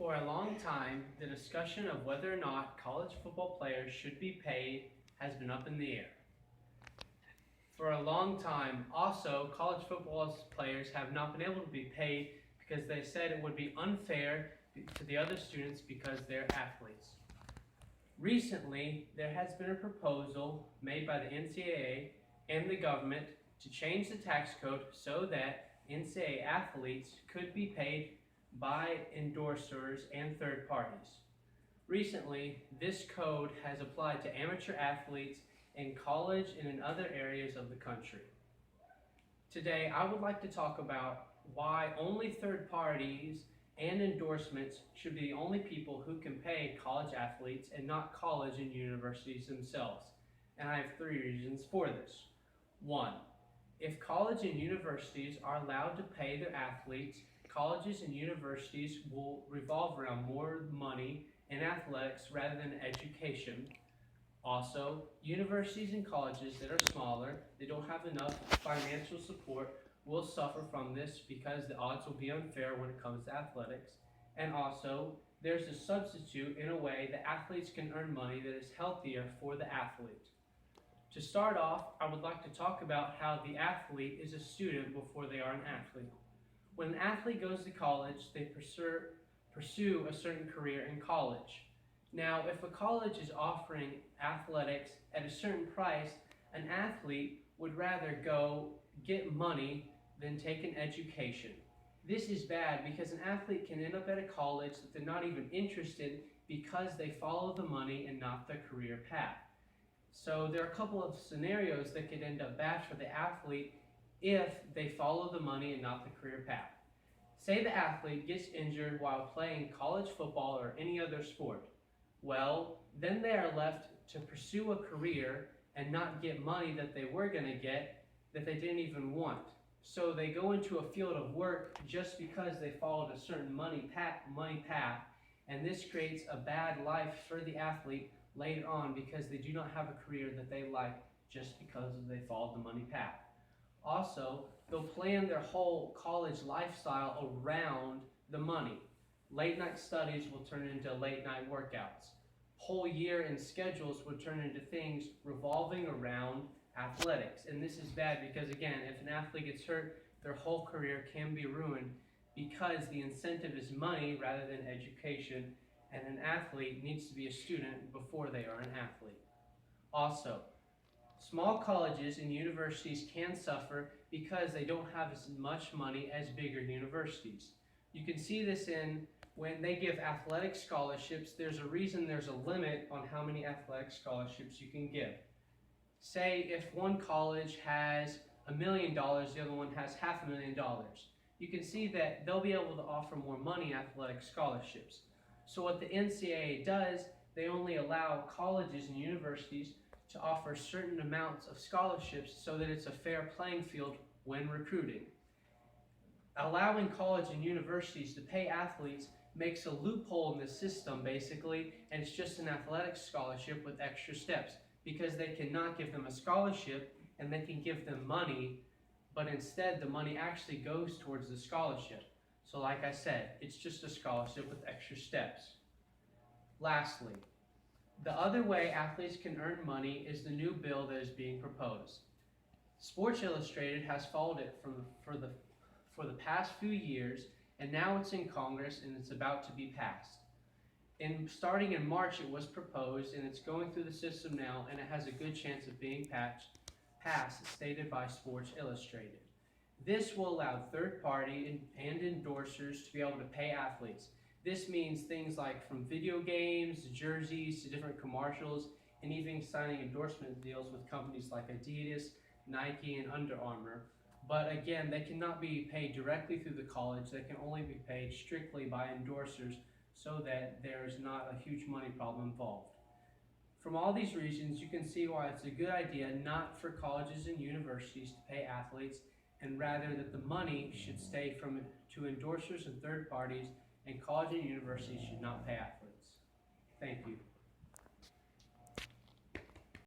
For a long time, the discussion of whether or not college football players should be paid has been up in the air. For a long time, also, college football players have not been able to be paid because they said it would be unfair to the other students because they're athletes. Recently, there has been a proposal made by the NCAA and the government to change the tax code so that NCAA athletes could be paid by endorsers and third parties. Recently, this code has applied to amateur athletes in college and in other areas of the country. Today, I would like to talk about why only third parties and endorsements should be the only people who can pay college athletes and not college and universities themselves. And I have 3 reasons for this. 1. If college and universities are allowed to pay their athletes, colleges and universities will revolve around more money in athletics rather than education. Also, universities and colleges that are smaller, they don't have enough financial support, will suffer from this because the odds will be unfair when it comes to athletics. And also, there's a substitute in a way that athletes can earn money that is healthier for the athlete. To start off, I would like to talk about how the athlete is a student before they are an athlete. When an athlete goes to college, they pursue a certain career in college. Now, if a college is offering athletics at a certain price, an athlete would rather go get money than take an education. This is bad because an athlete can end up at a college that they're not even interested because they follow the money and not the career path. So there are a couple of scenarios that could end up bad for the athlete if they follow the money and not the career path. Say the athlete gets injured while playing college football or any other sport. Well, then they are left to pursue a career and not get money that they were going to get that they didn't even want. So they go into a field of work just because they followed a certain money path, and this creates a bad life for the athlete later on because they do not have a career that they like just because they followed the money path. Also, they'll plan their whole college lifestyle around the money. Late night studies will turn into late night workouts. Whole year and schedules will turn into things revolving around athletics. And this is bad because, again, if an athlete gets hurt, their whole career can be ruined because the incentive is money rather than education, and an athlete needs to be a student before they are an athlete. Also, small colleges and universities can suffer because they don't have as much money as bigger universities. You can see this in when they give athletic scholarships. There's a reason there's a limit on how many athletic scholarships you can give. Say if one college has $1 million, the other one has $500,000. You can see that they'll be able to offer more money athletic scholarships. So what the NCAA does, they only allow colleges and universities to offer certain amounts of scholarships so that it's a fair playing field when recruiting. Allowing college and universities to pay athletes makes a loophole in the system, basically, and it's just an athletic scholarship with extra steps because they cannot give them a scholarship and they can give them money, but instead the money actually goes towards the scholarship. So like I said, it's just a scholarship with extra steps. Lastly, the other way athletes can earn money is the new bill that is being proposed. Sports Illustrated has followed it for the past few years, and now it's in Congress and it's about to be passed. Starting in March it was proposed, and it's going through the system now, and it has a good chance of being passed, stated by Sports Illustrated. This will allow third-party and endorsers to be able to pay athletes. This means things like from video games, to jerseys, to different commercials, and even signing endorsement deals with companies like Adidas, Nike, and Under Armour. But again, they cannot be paid directly through the college. They can only be paid strictly by endorsers so that there is not a huge money problem involved. From all these reasons, you can see why it's a good idea not for colleges and universities to pay athletes, and rather that the money should stay to endorsers and third parties, and college and universities should not pay athletes. Thank you.